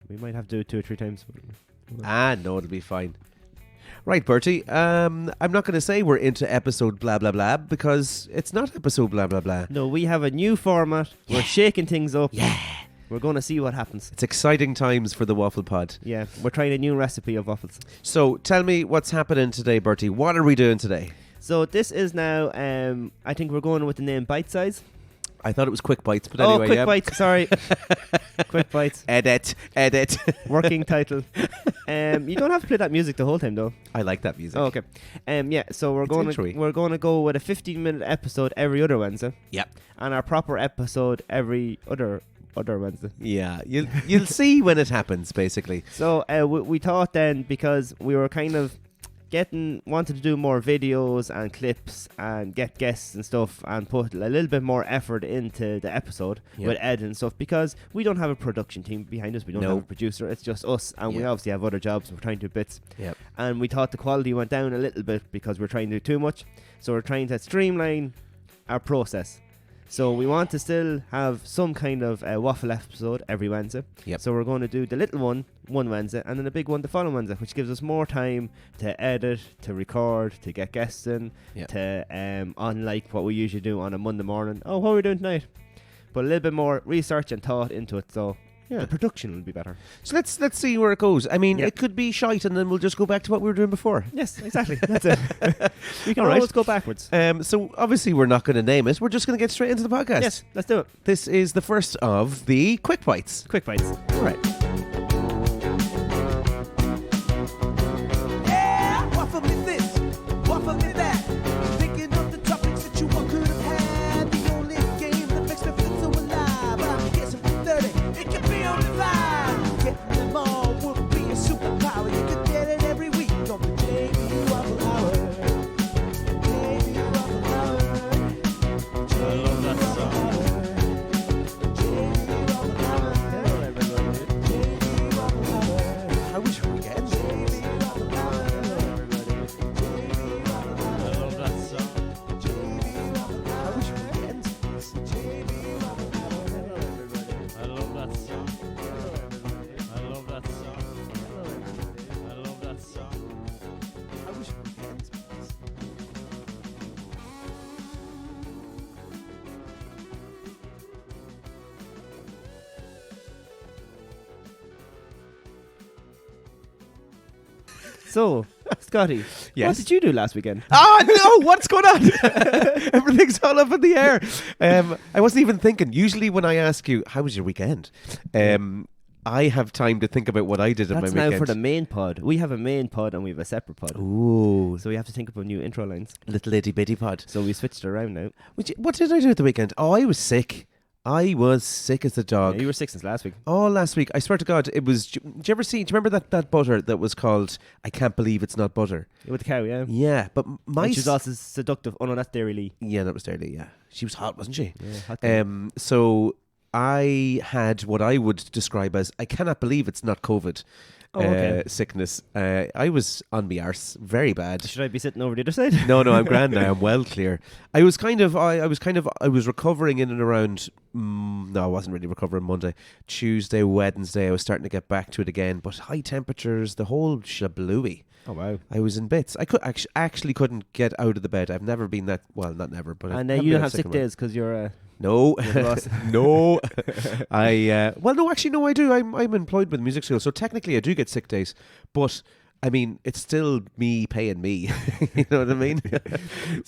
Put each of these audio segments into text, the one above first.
We might have to do it 2 or 3 times. No, it'll be fine. Right, Bertie. I'm not going to say we're into episode blah, blah, blah, because it's not episode blah, blah, blah. No, we have a new format. Yeah. We're shaking things up. Yeah. We're going to see what happens. It's exciting times for the Waffle Pod. Yeah, we're trying a new recipe of waffles. So tell me what's happening today, Bertie. What are we doing today? So this is now, I think we're going with the name Bite Size. I thought it was Quick Bites, but anyway, Quick Bites, sorry. Quick Bites. Edit. Working title. You don't have to play that music the whole time, though. I like that music. Oh, okay. Yeah, so we're going to go with a 15-minute episode every other Wednesday. Yep. And our proper episode every other Wednesday. Yeah, you'll see when it happens, basically. So we thought then, because we were kind of wanted to do more videos and clips and get guests and stuff and put a little bit more effort into the episode with editing and stuff, because we don't have a production team behind us. We don't have a producer. It's just us, and we obviously have other jobs. We're trying to do bits. Yep. And we thought the quality went down a little bit because we're trying to do too much. So we're trying to streamline our process. So we want to still have some kind of waffle episode every Wednesday. Yep. So we're going to do the little one Wednesday, and then the big one the following Wednesday, which gives us more time to edit, to record, to get guests in, to unlike what we usually do on a Monday morning. Oh, what are we doing tonight? But a little bit more research and thought into it. So the production will be better. So let's see where it goes. I mean, it could be shite, and then we'll just go back to what we were doing before. Yes, exactly. That's it. We can always go backwards. So obviously we're not going to name it. We're just going to get straight into the podcast. Yes, let's do it. This is the first of the Quick Bites. Quick Bites. All right. Waffle me this, waffle me that. Thinking of the topics that you could have had. The only game that makes me feel so alive. I'm guessing for 30, it could be only 5. Getting them all would be a superpower. You could get it every week on the JB Waffle Hour. JB Waffle Hour. I love that song. JB Waffle Hour. JB Waffle Hour. How was your weekend? JB Waffle Hour. So, Scotty, yes? What did you do last weekend? No, what's going on? Everything's all up in the air. I wasn't even thinking. Usually when I ask you, how was your weekend? I have time to think about what I did in my weekend. That's now for the main pod. We have a main pod and we have a separate pod. Ooh. So we have to think up of new intro lines. Little itty bitty pod. So we switched it around now. What did I do at the weekend? Oh, I was sick. I was sick as a dog. Yeah, you were sick since last week. Oh, last week. I swear to God, it was... Do you remember that butter that was called I Can't Believe It's Not Butter? With the cow, yeah. Yeah, but my... She was also seductive. Oh, no, that's Dairy Lee. Yeah, that was Dairy Lee, yeah. She was hot, wasn't she? Yeah, hot. So I had what I would describe as I cannot believe it's not COVID. Sickness. I was on my arse, very bad. Should I be sitting over the other side? No, I'm grand now. I'm well clear. I was recovering in and around. No, I wasn't really recovering Monday, Tuesday, Wednesday. I was starting to get back to it again, but high temperatures, the whole shablooey. Oh wow! I was in bits. I could actually couldn't get out of the bed. I've never been that not never, but and you don't have sick days because you're. No, no. No, I do. I'm employed with music school, so technically I do get sick days. But I mean, it's still me paying me. You know what I mean?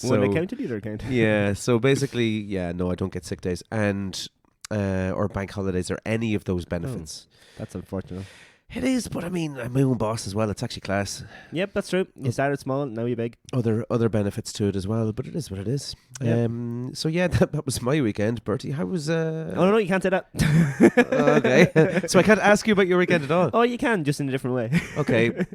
One account to the other account. Yeah. So basically, no, I don't get sick days and or bank holidays or any of those benefits. Oh, that's unfortunate. It is, but I mean, I'm my own boss as well. It's actually class. Yep, that's true. You started small, now you're big. Other benefits to it as well, but it is what it is. Yep. So yeah, that was my weekend. Bertie, how was... Oh no, you can't say that. Okay. So I can't ask you about your weekend at all? Oh, you can, just in a different way. Okay.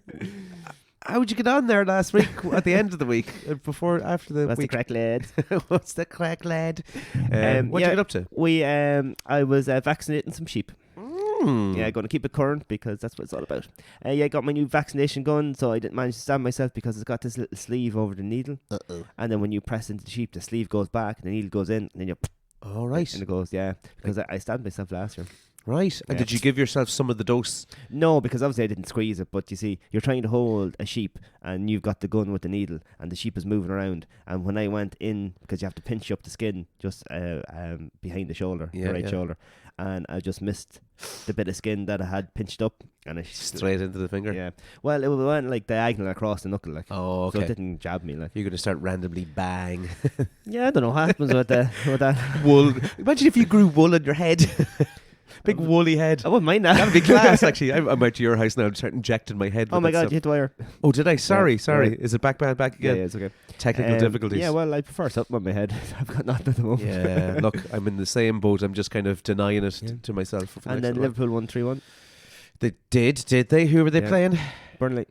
How'd you get on there last week, at the end of the week, after the What's week? the crack, lad? What's the crack, lad? What'd you get up to? I was vaccinating some sheep. Yeah, going to keep it current because that's what it's all about. I got my new vaccination gun, so I didn't manage to stand myself because it's got this little sleeve over the needle. And then when you press into the sheep, the sleeve goes back, and the needle goes in, and then you... All right. And it goes, because I stabbed myself last year. Right. And Yeah. did you give yourself some of the dose? No, because obviously I didn't squeeze it, but you see, you're trying to hold a sheep and you've got the gun with the needle and the sheep is moving around. And when I went in, because you have to pinch up the skin just behind the shoulder, the right shoulder, and I just missed the bit of skin that I had pinched up. And it Straight into the finger? Yeah. Well, it went like diagonal across the knuckle, like. Oh, okay. So it didn't jab me, like. You're going to start randomly bang. Yeah, I don't know what happens with that. Wool. Imagine if you grew wool on your head. Big woolly head. I wouldn't mind that. That'd be class, actually. I'm out to your house now and start injecting my head with Oh my that God, stuff. you hit the wire. Oh, did I? Sorry. sorry. Is it back again? Yeah, it's okay. Technical difficulties. Yeah, well, I prefer something on my head. I've got nothing at the moment. Yeah, look, I'm in the same boat. I'm just kind of denying it to myself. For the And next then little Liverpool won 3-1. while. They did they? Who were they playing? Burnley.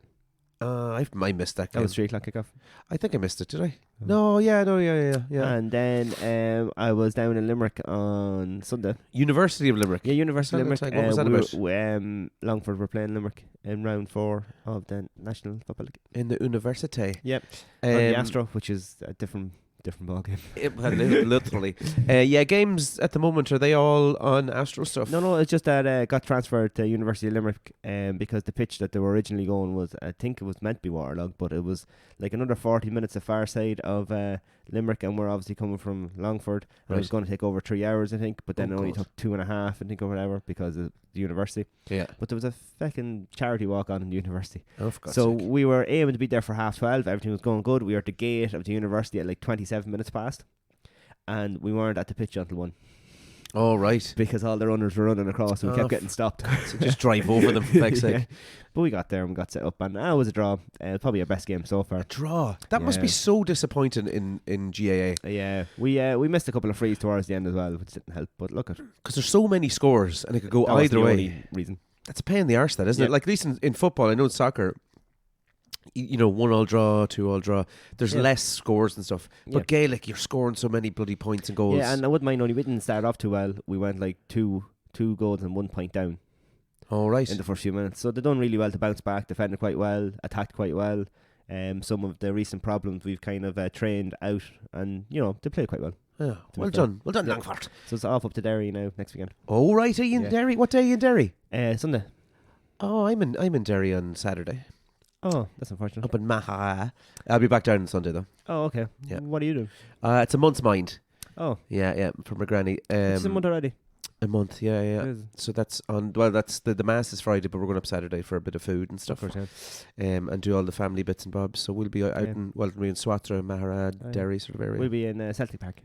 I missed that That game. was 3 o'clock kickoff. I think I missed it, did I? Oh. Yeah. And then I was down in Limerick on Sunday. University of Limerick. Yeah, University of Limerick. What was that about? Longford were playing Limerick in round 4 of the National Football League. In the University. Yep. On the Astro, which is a different ball game. Literally. Games at the moment, are they all on Astro stuff? No, it's just that got transferred to University of Limerick because the pitch that they were originally going was, I think it was meant to be waterlogged, but it was like another 40 minutes the far side of Limerick, and we're obviously coming from Longford. And it was going to take over 3 hours, I think, but then it only took 2.5, I think, or whatever, because of the university. Yeah. But there was a fucking charity walk on in the university. Oh, for God's So sake. we were aiming to be there for 12:30. Everything was going good. We were at the gate of the university at like 27 minutes past, and we weren't at the pitch until 1 Oh, right. because all the runners were running across and we kept getting stopped. So just drive over them, for fuck's sake. Yeah. But we got there and we got set up, and it was a draw. Probably our best game so far. Draw. That must be so disappointing in GAA. Yeah, we missed a couple of frees towards the end as well, which didn't help. But look at Because there's so many scores and it could go that was either the way. only reason. That's a pain in the arse, that, isn't it? Yeah. Like, at least in football, I know in soccer, 1-all draw, 2-all draw. There's less scores and stuff. But Gaelic, you're scoring so many bloody points and goals. Yeah, and I wouldn't mind, only we didn't start off too well. We went like two goals and 1 point down. All right. In the first few minutes. So they've done really well to bounce back, defended quite well, attacked quite well. Some of the recent problems we've kind of trained out, and they played quite well. Yeah. Well done, Longford. So it's off up to Derry now next weekend. Oh, right. Are you in Derry? What day are you in Derry? Sunday. Oh, I'm in Derry on Saturday. Oh, that's unfortunate. Up in Maha. I'll be back down on Sunday though. Oh, okay. Yeah. What do you do? It's a month's mind. Oh. Yeah, for my granny. It's a month already. A month, yeah. Is it? So that's on. Well, that's the mass is Friday, but we're going up Saturday for a bit of food and stuff. Of course, and do all the family bits and bobs. So we'll be out in we're in Swatra, Mahara, Derry sort of area. We'll be in Celtic Park.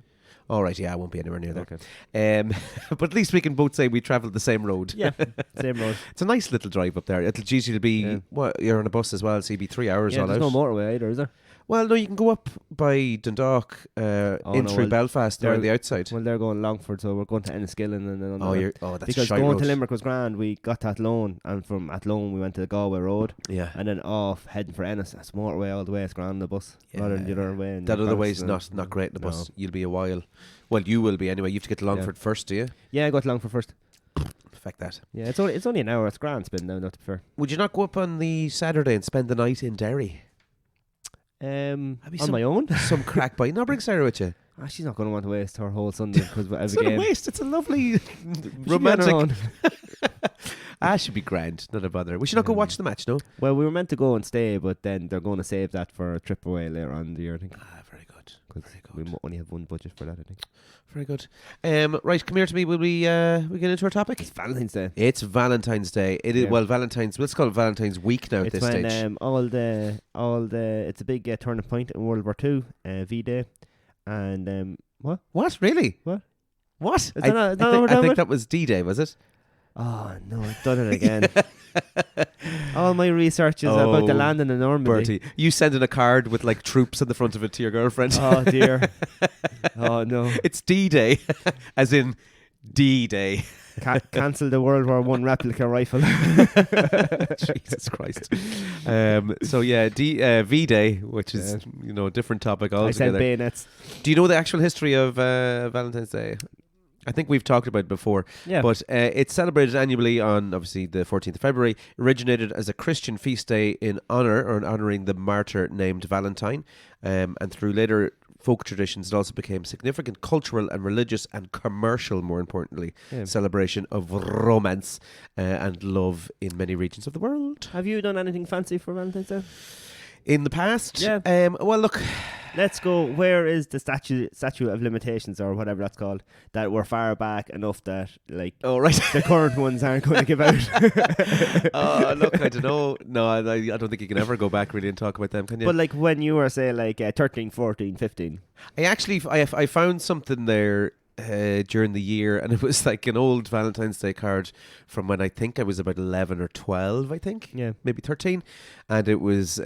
All right, yeah, I won't be anywhere near there. Okay. But at least we can both say we travelled the same road. Yeah, same road. It's a nice little drive up there. It'll usually be you're on a bus as well, so you'll be 3 hours all there's out. no motorway either, is there? Well, no, you can go up by Dundalk, through Belfast, or on the outside. Well, they're going Longford, so we're going to Enniskillen and then on that's because shite going road. to Limerick was grand. We got to Athlone, and from Athlone we went to the Galway Road. Yeah. And then off heading for Ennis. That's motorway all the way. It's grand on the bus. Rather than the other way. That other way is not great in the bus. You'll be a while. Well, you will be anyway. You have to get to Longford first, do you? Yeah, I got to Longford first. Fuck that. Yeah, it's only an hour. It's grand spin now, not to be fair. Would you not go up on the Saturday and spend the night in Derry? On my own? Some crack bite. No, bring Sarah with you. She's not going to want to waste her whole Sunday because of It's a not game. a waste. It's a lovely Romantic. should be grand. Not a bother. We should not go watch the match, no? Well, we were meant to go and stay, but then they're going to save that for a trip away later on in the year, I think. Very good. Very good. We only have one budget for that, I think. Very good. Right, come here to me. Will we get into our topic? It's Valentine's Day. It's Valentine's Day. It is Valentine's. Let's call it Valentine's Week now. At It's this when stage. all the it's a big turning point in World War II, V-Day, and what? What really? What? What? Is that not what we're I talking think about? that was D-Day. Was it? Oh no, I've done it again. All my research is about the landing in Normandy. Bertie, you sending a card with like troops on the front of it to your girlfriend? Oh dear. Oh no. It's D-Day, as in D-Day. Cancel the World War I replica rifle. Jesus Christ. So yeah, V-Day, which is a different topic I said altogether. bayonets. Do you know the actual history of Valentine's Day? I think we've talked about it before. Yeah. But it's celebrated annually on, obviously, the 14th of February. Originated as a Christian feast day in honouring the martyr named Valentine. And through later folk traditions, it also became significant cultural and religious and commercial, more importantly, celebration of romance and love in many regions of the world. Have you done anything fancy for Valentine's Day? In the past? Yeah. Well, look... Let's go. Where is the statute of limitations or whatever that's called that we're far back enough that like the current ones aren't going to give out? Look, I don't know. No, I don't think you can ever go back really and talk about them, can you? But like when you were say like 13, 14, 15. I found something there during the year, and it was like an old Valentine's Day card from when I think I was about 11 or 12, I think. Yeah. Maybe 13. And it was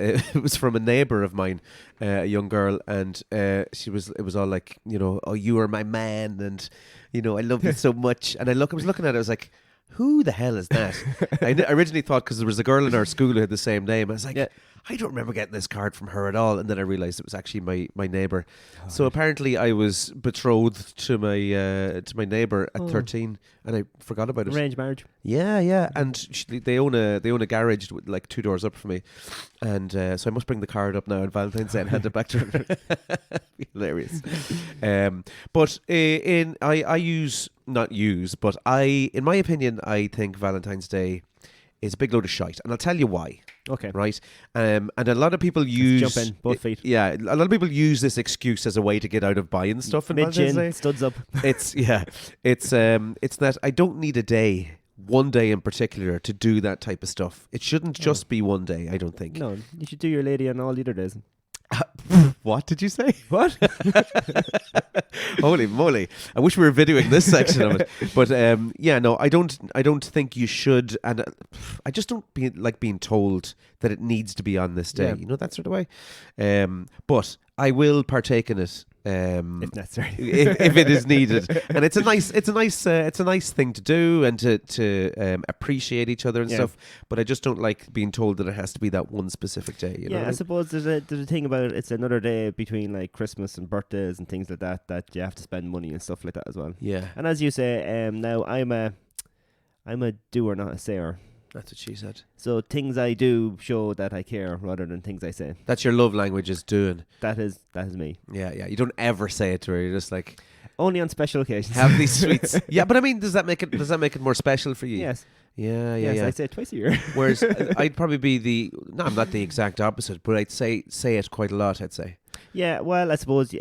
from a neighbour of mine, a young girl, and it was all like, you know, oh, you are my man, and, you know, I love you so much. And I was looking at it, I was like, who the hell is that? I originally thought, because there was a girl in our school who had the same name, I was like, I don't remember getting this card from her at all. And then I realised it was actually my neighbour. So apparently I was betrothed to my neighbour at 13, and I forgot about it. Arranged marriage. Yeah. And they own a garage with like 2 doors up for me, and so I must bring the card up now on Valentine's Day and hand it back to her. Hilarious. But in my opinion, I think Valentine's Day is a big load of shite, and I'll tell you why. Okay. Right. And a lot of people use... Jump in, both feet. Yeah, a lot of people use this excuse as a way to get out of buying stuff in Valentine's Day. Studs up. It's that I don't need one day in particular to do that type of stuff. It shouldn't just be one day, I don't think. No, you should do your lady on all the other days. What did you say? What? Holy moly! I wish we were videoing this section of it. But I don't think you should, and I just don't like being told that it needs to be on this day. Yeah. You know, that sort of way. But I will partake in it if necessary, if it is needed. And it's a nice thing to do, and to appreciate each other and stuff. But I just don't like being told that it has to be that one specific day. You know I suppose there's a thing about it. It's another day between like Christmas and birthdays and things like that you have to spend money and stuff like that as well. Yeah. And as you say, now I'm a doer, not a sayer. That's what she said. So things I do show that I care rather than things I say. That's your love language, is doing. That is me. Yeah. You don't ever say it to her. You're just like, only on special occasions. have these sweets. Yeah, but I mean, does that make it more special for you? Yes. Yeah. I say it twice a year. Whereas I'd probably be I'm not the exact opposite, but I'd say it quite a lot, I'd say. Yeah, well, I suppose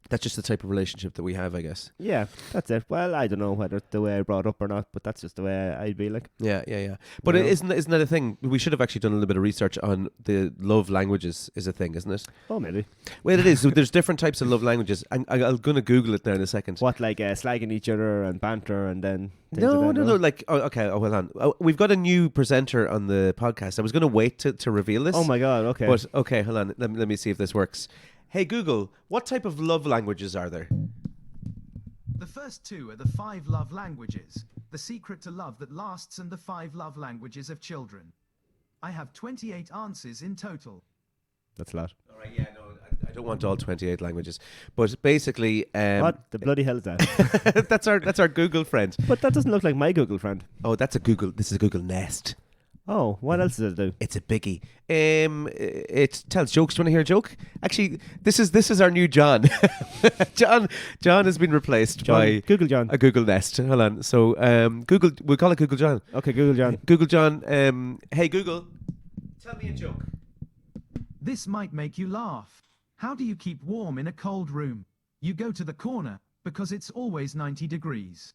that's just the type of relationship that we have, I guess. Yeah, that's it. Well, I don't know whether it's the way I brought up or not, but that's just the way I'd be like. Yeah. But isn't that a thing? We should have actually done a little bit of research on the love languages is a thing, isn't it? Oh, maybe. Well, it is. So there's different types of love languages. I'm going to Google it now in a second. What, like slagging each other and banter and then... No. Like, okay, hold on. We've got a new presenter on the podcast. I was going to wait to reveal this. Oh my God, okay. But, okay, hold on. Let me see if this works. Hey, Google, what type of love languages are there? The first 2 are the 5 love languages, the secret to love that lasts, and the 5 love languages of children. I have 28 answers in total. That's a lot. All right, yeah, no, I don't want all 28 languages. But basically... what the bloody hell is that? that's our Google friend. But that doesn't look like my Google friend. Oh, this is a Google Nest. Oh, what else does it do? It's a biggie. It tells jokes. Do you want to hear a joke? Actually, this is our new John. John has been replaced by Google John. A Google Nest. Hold on. So Google, we'll call it Google John. Okay, Google John. Google John. Hey Google, tell me a joke. This might make you laugh. How do you keep warm in a cold room? You go to the corner because it's always 90 degrees.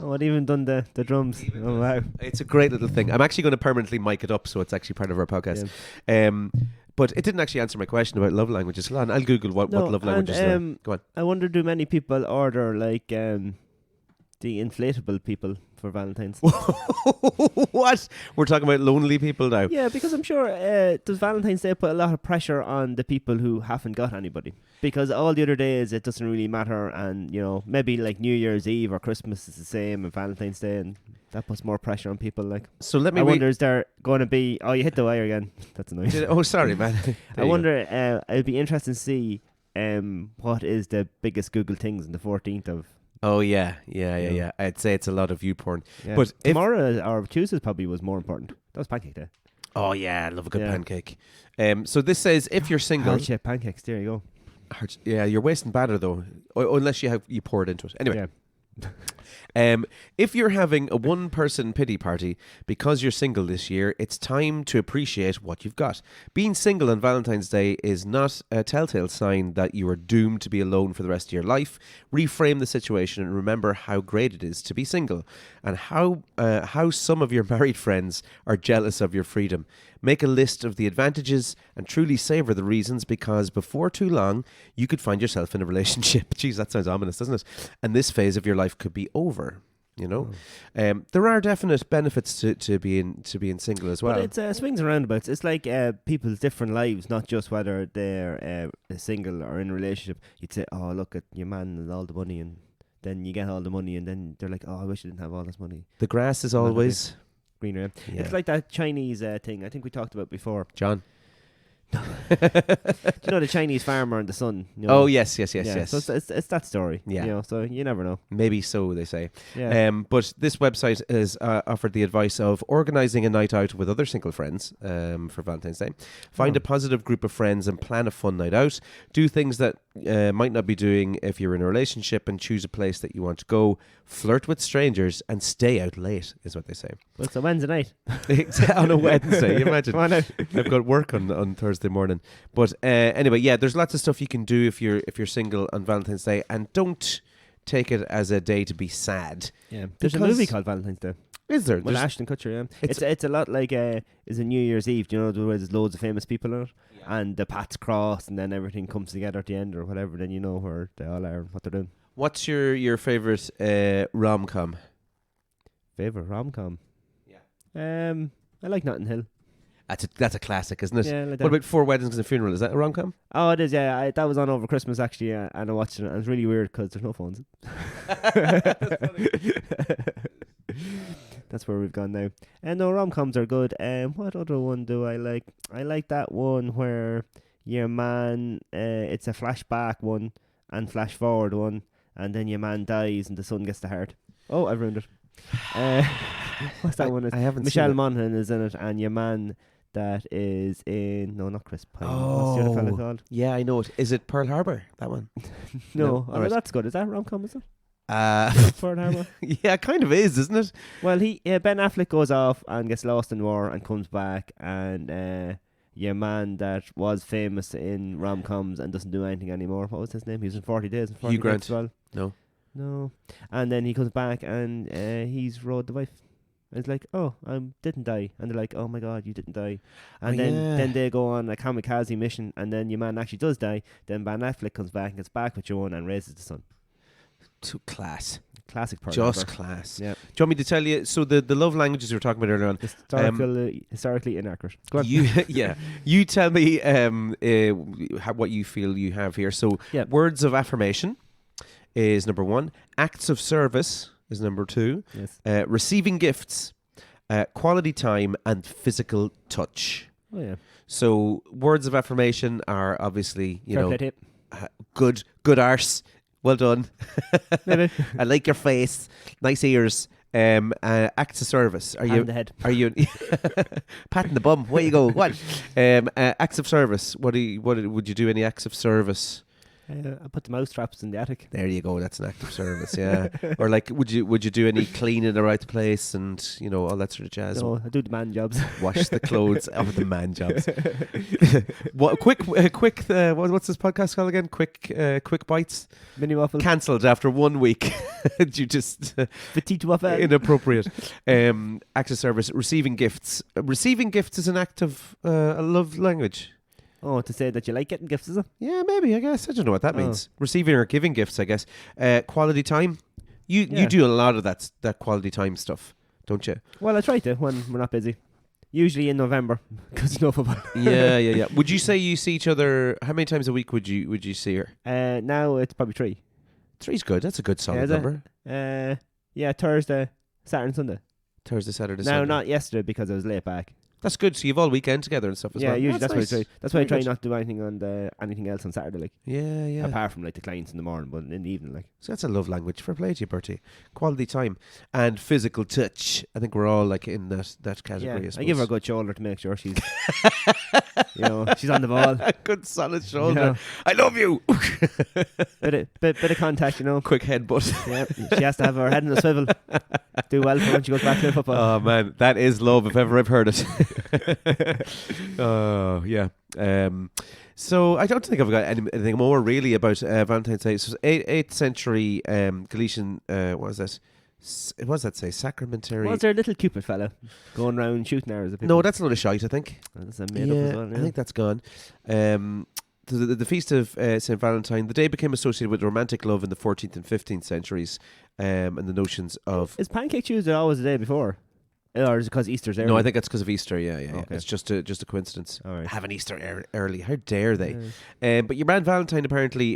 Oh, it even done the drums. Oh, wow. It's a great little thing. I'm actually going to permanently mic it up so it's actually part of our podcast. Yeah. But it didn't actually answer my question about love languages. Hold on, I'll Google what love languages are. Go on. I wonder, do many people order like the inflatable people for Valentine's? What? We're talking about lonely people now. Yeah, because I'm sure does Valentine's Day put a lot of pressure on the people who haven't got anybody? Because all the other days it doesn't really matter, and you know, maybe like New Year's Eve or Christmas is the same, and Valentine's Day, and that puts more pressure on people. Like, so let me. I wonder, is there going to be? Oh, you hit the wire again. That's annoying. Oh, sorry, man. I wonder. It'd be interesting to see what is the biggest Google things on the 14th of. Oh yeah. I'd say it's a lot of view porn. Yeah. But tomorrow or Tuesday probably was more important. That was Pancake Day. Oh yeah, I love a good Yeah. pancake. So this says if you're single, Heart-shaped pancakes. There you go. yeah, you're wasting batter though, unless you pour it into it. Anyway, Yeah. if you're having a one-person pity party because you're single this year, it's time to appreciate what you've got. Being single on Valentine's Day is not a telltale sign that you are doomed to be alone for the rest of your life. Reframe the situation and remember how great it is to be single, and how some of your married friends are jealous of your freedom. Make a list of the advantages and truly savor the reasons, because before too long, you could find yourself in a relationship. Jeez, that sounds ominous, doesn't it? And this phase of your life could be over. You know, there are definite benefits to being single as well. But it's swings and roundabouts. It's like people's different lives, not just whether they're single or in a relationship. You'd say, oh, look at your man and all the money, and then you get all the money, and then they're like, oh, I wish I didn't have all this money. The grass is always greener. Yeah. It's like that Chinese thing I think we talked about before. John. Do you know the Chinese farmer and the son? You know? Oh yes. So it's that story. Yeah. You know, so you never know. Maybe so, they say. Yeah. But this website has offered the advice of organising a night out with other single friends for Valentine's Day. Find a positive group of friends and plan a fun night out. Do things that might not be doing if you're in a relationship, and choose a place that you want to go. Flirt with strangers and stay out late, is what they say. Well, it's a Wednesday night. On a Wednesday, you imagine. Come on out. I've got work on Thursday morning. But anyway, yeah, there's lots of stuff you can do if you're single on Valentine's Day, and don't take it as a day to be sad. Yeah. There's a Because- movie called Valentine's Day. Is there? Well, There's- Ashton Kutcher, yeah. It's a lot like is a New Year's Eve, do you know, where there's loads of famous people in it, and the paths cross, and then everything comes together at the end or whatever, then you know where they all are and what they're doing. What's your favourite rom-com? Favourite rom-com? Yeah. I like Notting Hill. That's a classic, isn't it? Yeah, I like that. What about Four Weddings and a Funeral? Is that a rom-com? Oh, it is, yeah. That was on over Christmas, actually, and I watched it, and it's really weird because there's no phones. That's where we've gone now. And no, rom-coms are good. What other one do I like? I like that one where your man, it's a flashback one and flash forward one, and then your man dies and the son gets the heart. Oh, I've ruined it. What's that one? I haven't Michelle seen it. Monaghan is in it, and your man that is in... No, not Chris Pine. What's the other fella called? Yeah, I know it. Is it Pearl Harbour, that one? No. All right. That's good. Is that rom-com, is it? Pearl Harbour? Yeah, it kind of is, isn't it? Well, Ben Affleck goes off and gets lost in war and comes back, and your man that was famous in rom-coms and doesn't do anything anymore. What was his name? He was in 40 Days and 40 Hugh Grant. Nights as well. No. And then he comes back and he's rode the wife. And it's like, oh, I didn't die. And they're like, oh my God, you didn't die. And then they go on a kamikaze mission, and then your man actually does die. Then Ben Affleck comes back and gets back with Joan and raises the son. To class. Classic Pearl Just Harbour. class. Yeah. Do you want me to tell you? So the love languages we were talking about earlier on. Historically inaccurate. Go on. You tell me what you feel you have here. So words of affirmation is number 1. Acts of service is number 2. Yes. Receiving gifts, quality time, and physical touch. Oh yeah. So words of affirmation are obviously Fair play to you. good arse. Well done. Maybe. I like your face. Nice ears. Acts of service. Are you? The head. Are you? Patting the bum. Where you go? What? Acts of service. What would you do? Any acts of service? I put the mouse traps in the attic. There you go. That's an act of service. Yeah. Or like, would you do any cleaning the right place and all that sort of jazz? No, I do the man jobs. Wash the clothes of the man jobs. What quick? What's this podcast called again? Quick bites. Mini waffles. Cancelled after 1 week. You just Petite waffle. inappropriate. Act of service. Receiving gifts. Receiving gifts is an act of a love language. Oh, to say that you like getting gifts, is it? Yeah, maybe. I guess I don't know what that means. Receiving or giving gifts, I guess. Quality time. You do a lot of that quality time stuff, don't you? Well, I try to when we're not busy. Usually in November because there's no football. Yeah. Would you say you see each other? How many times a week would you see her? Now it's probably 3. 3's good. That's a good solid Is it? number. Yeah, Thursday, Saturday, and Sunday. Thursday, Saturday, No, Sunday. not yesterday because I was late back. That's good. So you've all weekend together and stuff as Yeah, well. usually that's why I nice. try. That's why I Very try good. not to do anything on anything else on Saturday, like Yeah. apart from like the clients in the morning, but in the evening, like. So that's a love language. Fair play to you, Bertie. Quality time and physical touch. I think we're all like in that category. Yeah, I I give her a suppose. good shoulder to make sure she's, she's on the ball. A good solid shoulder. Yeah. I love you. Bit of contact, Quick headbutt. Yeah, she has to have her head in the swivel. Do well for when she goes back to the football. Oh man, that is love if ever I've heard it. Oh yeah. So I don't think I've got anything more really about Valentine's Day. So 8th century Galician. What was that? What does that say? Sacramentary. Was there a little Cupid fella going around shooting arrows at people? No, that's a load of shite, I think. Oh, that's a made up as well. Yeah. I think that's gone. The feast of St Valentine, the day became associated with romantic love in the 14th and 15th centuries, and the notions of... Is Pancake Tuesday always the day before? Or is it because Easter's early? No, I think that's because of Easter, yeah. Okay. It's just a coincidence. All right. Have an Easter early. How dare they? Yeah. But your man Valentine, apparently,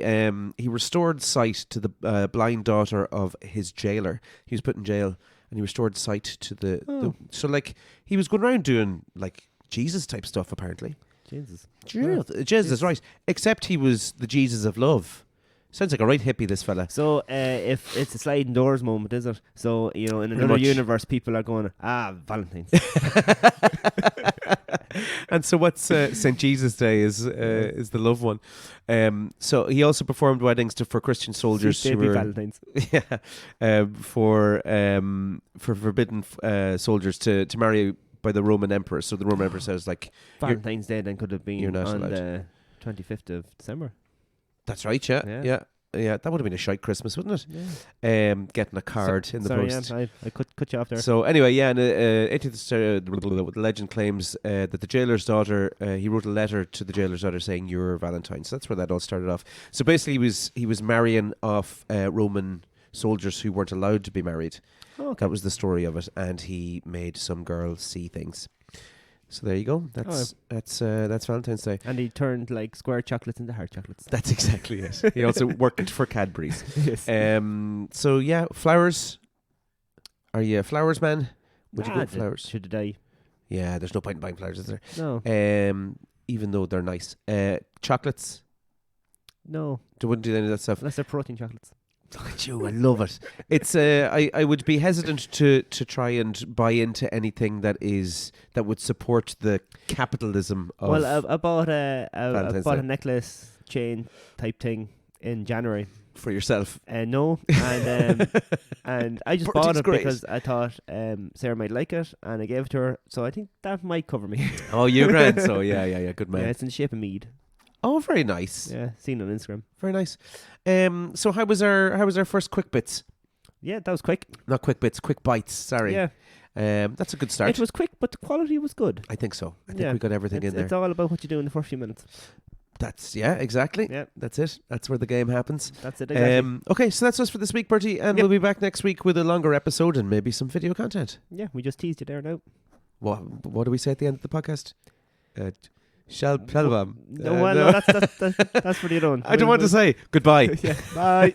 he restored sight to the blind daughter of his jailer. He was put in jail, and he restored sight to the so, like, he was going around doing, like, Jesus-type stuff, apparently. Jesus. Jesus, right. Except he was the Jesus of love. Sounds like a right hippie, this fella. So, if it's a sliding doors moment, is it? So, in Pretty another much. universe, people are going, Valentine's. And so what's St. Jesus Day is the love one. So he also performed weddings for Christian soldiers who were Valentine's. for forbidden soldiers to marry by the Roman emperor. So the Roman emperor says, like, Valentine's Day then could have you're been not on allowed. the 25th of December. that's right, yeah. That would have been a shite Christmas, wouldn't it? Yeah. Getting a card in the Sorry, post. I cut you off there. So anyway, yeah, and 18th the legend claims that the jailer's daughter, he wrote a letter to the jailer's daughter saying, "You're Valentine." So that's where that all started off. So basically, he was marrying off Roman soldiers who weren't allowed to be married. Oh, okay. That was the story of it, and he made some girls see things. So there you go. That's Valentine's Day. And he turned like square chocolates into hard chocolates. That's exactly it. He also worked for Cadbury's. Yes. So yeah, flowers. Are you a flowers man? Would you go flowers? Should die. Yeah, there's no point in buying flowers, is there? No. Even though they're nice. Chocolates. No. They wouldn't do any of that stuff. Unless they're protein chocolates. Look at you, I love it. It's I would be hesitant to try and buy into anything that would support the capitalism of. Well, I bought Valentine's a Day. necklace chain type thing in January. For yourself. No, and and I just bought Bertie's it great. because I thought Sarah might like it, and I gave it to her. So I think that might cover me. Oh, you grand. So yeah, good man. Yeah, it's in the shape of mead. Oh, very nice. Yeah, seen on Instagram. Very nice. So how was our first quick bits? Yeah, that was quick. Not quick bits, quick bites. Sorry. Yeah, That's a good start. it was quick, but the quality was good. I think so. I think Yeah. we got everything in there. It's all about what you do in the first few minutes. That's exactly. Yeah, That's it. That's where the game happens. that's it. Exactly. Okay, so that's us for this week, Bertie, and Yep. we'll be back next week with a longer episode and maybe some video content. Yeah, we just teased you there now. What do we say at the end of the podcast? Shalom. No, that's for the other one. I don't want to say goodbye. Yeah, bye.